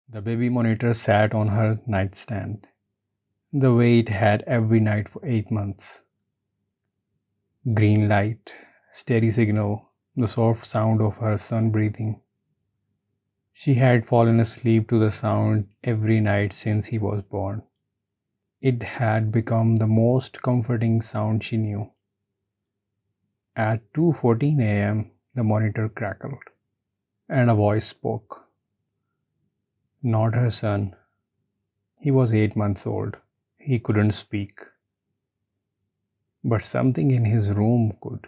The baby monitor sat on her nightstand, the way it had every night for 8 months. Green light, steady signal, the soft sound of her son breathing. She had fallen asleep to the sound every night since he was born. It had become the most comforting sound she knew. At 2:14 a.m., the monitor crackled, and a voice spoke. Not her son. He was 8 months old. He couldn't speak. But something in his room could,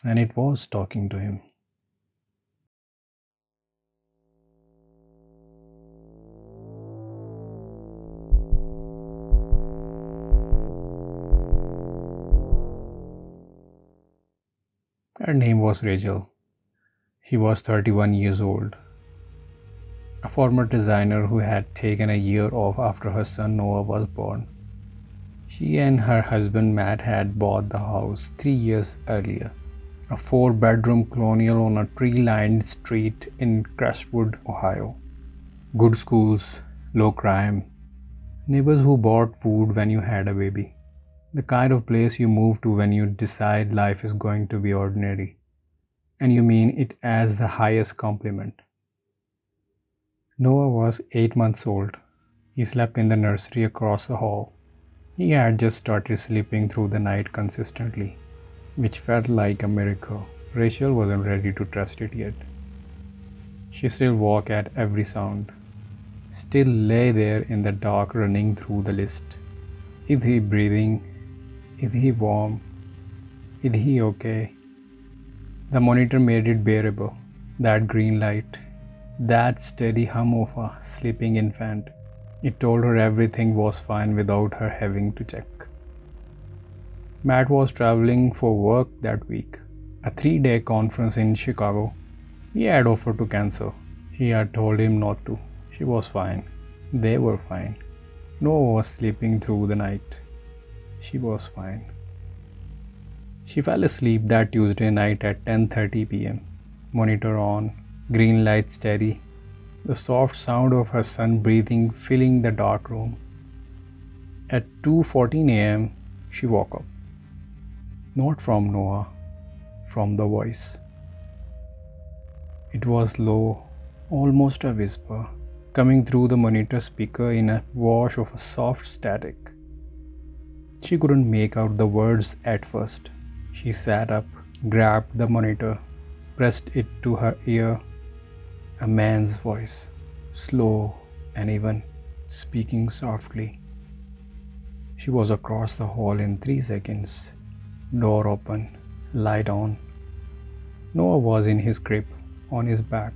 and it was talking to him. Her name was Rachel. She was 31 years old, a former designer who had taken a year off after her son Noah was born. She and her husband Matt had bought the house 3 years earlier, a 4-bedroom colonial on a tree-lined street in Crestwood, Ohio. Good schools, low crime, neighbors who bought food when you had a baby. The kind of place you move to when you decide life is going to be ordinary, and you mean it as the highest compliment. Noah was 8 months old. He slept in the nursery across the hall. He had just started sleeping through the night consistently, which felt like a miracle. Rachel wasn't ready to trust it yet. She still woke at every sound, still lay there in the dark running through the list. Is he breathing? Is he warm? Is he okay? The monitor made it bearable. That green light, that steady hum of a sleeping infant. It told her everything was fine without her having to check. Matt was traveling for work that week, a 3-day conference in Chicago. He had offered to cancel. He had told him not to. She was fine. They were fine. Noah was sleeping through the night. She was fine. She fell asleep that Tuesday night at 10:30 p.m. Monitor on, green light steady, the soft sound of her son breathing filling the dark room. At 2:14 a.m., she woke up. Not from Noah, from the voice. It was low, almost a whisper, coming through the monitor speaker in a wash of soft static. She couldn't make out the words at first. She sat up, grabbed the monitor, pressed it to her ear. A man's voice, slow and even, speaking softly. She was across the hall in 3 seconds. Door open, light on. Noah was in his crib, on his back,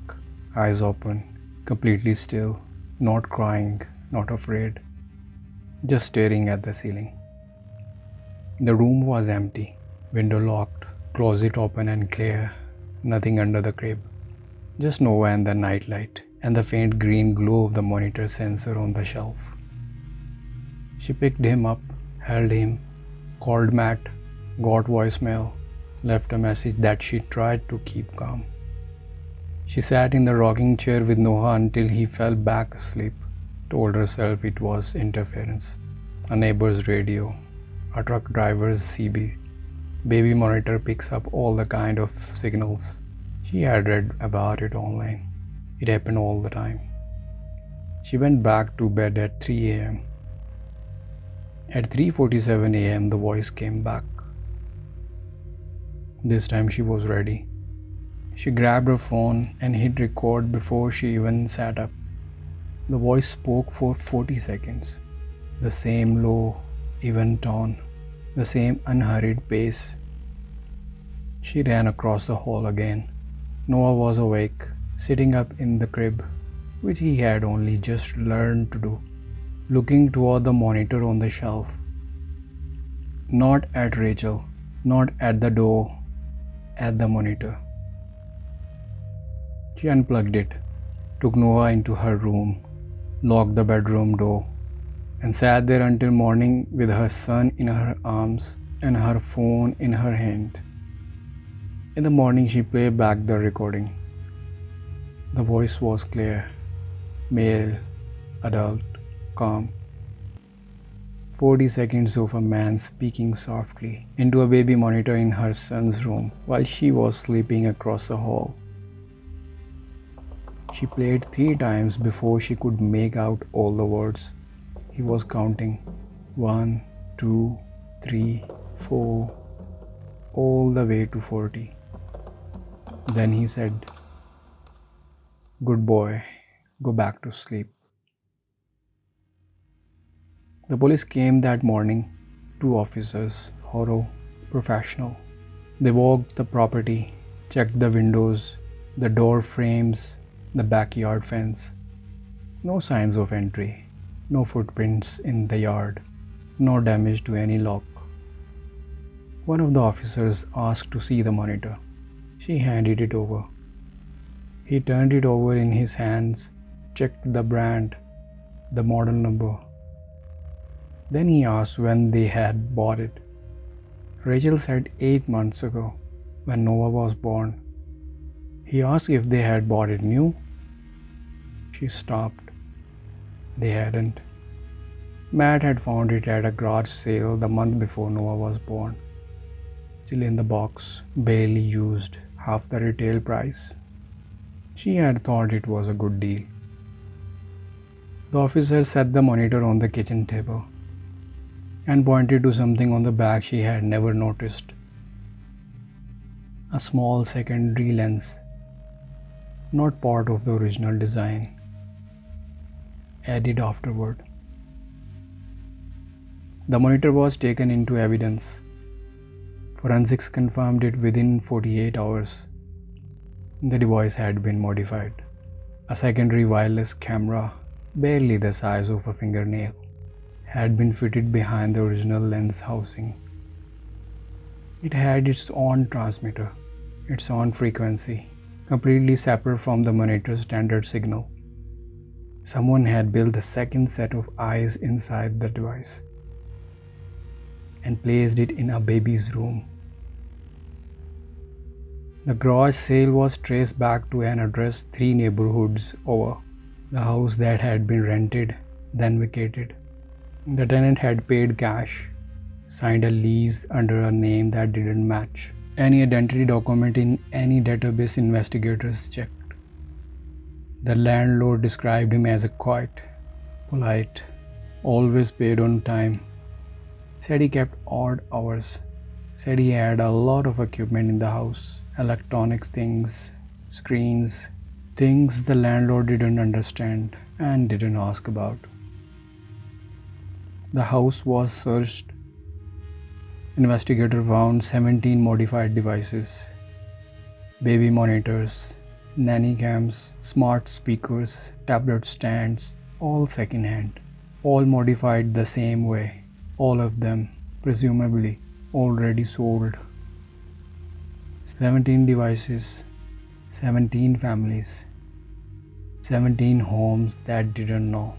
eyes open, completely still, not crying, not afraid, just staring at the ceiling. The room was empty, window locked, closet open and clear, nothing under the crib. Just Noah and the nightlight, and the faint green glow of the monitor sensor on the shelf. She picked him up, held him, called Matt, got voicemail, left a message that she tried to keep calm. She sat in the rocking chair with Noah until he fell back asleep, told herself it was interference, a neighbor's radio, a truck driver's CB. Baby monitor picks up all the kind of signals. She had read about it online. It happened all the time. She went back to bed at 3 a.m. At 3:47 a.m. the voice came back. This time she was ready. She grabbed her phone and hit record before she even sat up. The voice spoke for 40 seconds. The same low, even tone, the same unhurried pace. She ran across the hall again. Noah was awake, sitting up in the crib, which he had only just learned to do, looking toward the monitor on the shelf. Not at Rachel, not at the door, at the monitor. She unplugged it, took Noah into her room, locked the bedroom door, and sat there until morning with her son in her arms and her phone in her hand. In the morning she played back the recording. The voice was clear. Male, adult, calm. 40 seconds of a man speaking softly into a baby monitor in her son's room while she was sleeping across the hall. She played 3 times before she could make out all the words. He was counting 1, 2, 3, 4, all the way to 40. Then he said, "Good boy, go back to sleep." The police came that morning, 2 officers, thorough, professional. They walked the property, checked the windows, the door frames, the backyard fence. No signs of entry, no footprints in the yard, no damage to any lock. One of the officers asked to see the monitor. She handed it over. He turned it over in his hands, checked the brand, the model number. Then he asked when they had bought it. Rachel said 8 months ago, when Noah was born. He asked if they had bought it new. She stopped. They hadn't. Matt had found it at a garage sale the month before Noah was born. Still in the box, barely used, half the retail price. She had thought it was a good deal. The officer set the monitor on the kitchen table and pointed to something on the back she had never noticed. A small secondary lens, not part of the original design, added afterward. The monitor was taken into evidence. Forensics confirmed it within 48 hours. The device had been modified. A secondary wireless camera, barely the size of a fingernail, had been fitted behind the original lens housing. It had its own transmitter, its own frequency, completely separate from the monitor's standard signal. Someone had built a second set of eyes inside the device and placed it in a baby's room. The garage sale was traced back to an address 3 neighborhoods over, the house that had been rented, then vacated. The tenant had paid cash, signed a lease under a name that didn't match any identity document in any database investigators checked. The landlord described him as a quiet, polite, always paid on time. Said he kept odd hours. Said he had a lot of equipment in the house, electronic things, screens, things the landlord didn't understand and didn't ask about. The house was searched. Investigators found 17 modified devices, baby monitors, nanny cams, smart speakers, tablet stands, all second-hand, all modified the same way, all of them, presumably, already sold. 17 devices, 17 families, 17 homes that didn't know.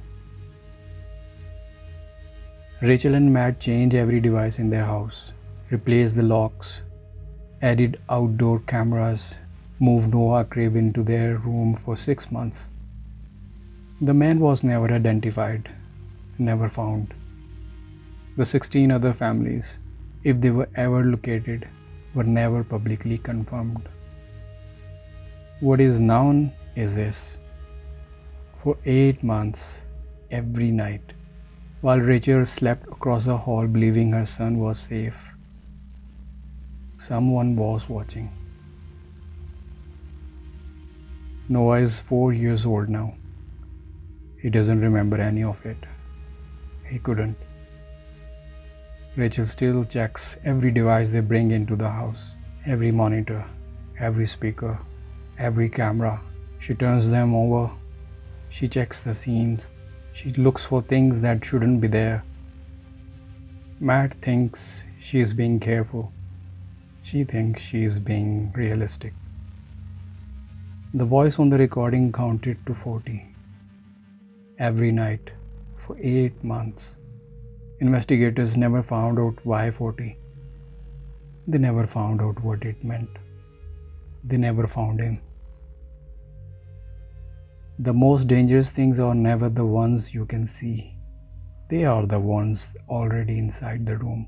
Rachel and Matt changed every device in their house, replaced the locks, added outdoor cameras, moved Noah crib into their room for 6 months. The man was never identified, never found. The 16 other families, if they were ever located, were never publicly confirmed. What is known is this. For 8 months, every night, while Rachel slept across the hall believing her son was safe, someone was watching. Noah is 4 years old now. He doesn't remember any of it. He couldn't. Rachel still checks every device they bring into the house, every monitor, every speaker, every camera. She turns them over. She checks the scenes. She looks for things that shouldn't be there. Matt thinks she is being careful. She thinks she is being realistic. The voice on the recording counted to 40. Every night, for 8 months. Investigators never found out why 40. They never found out what it meant. They never found him. The most dangerous things are never the ones you can see. They are the ones already inside the room.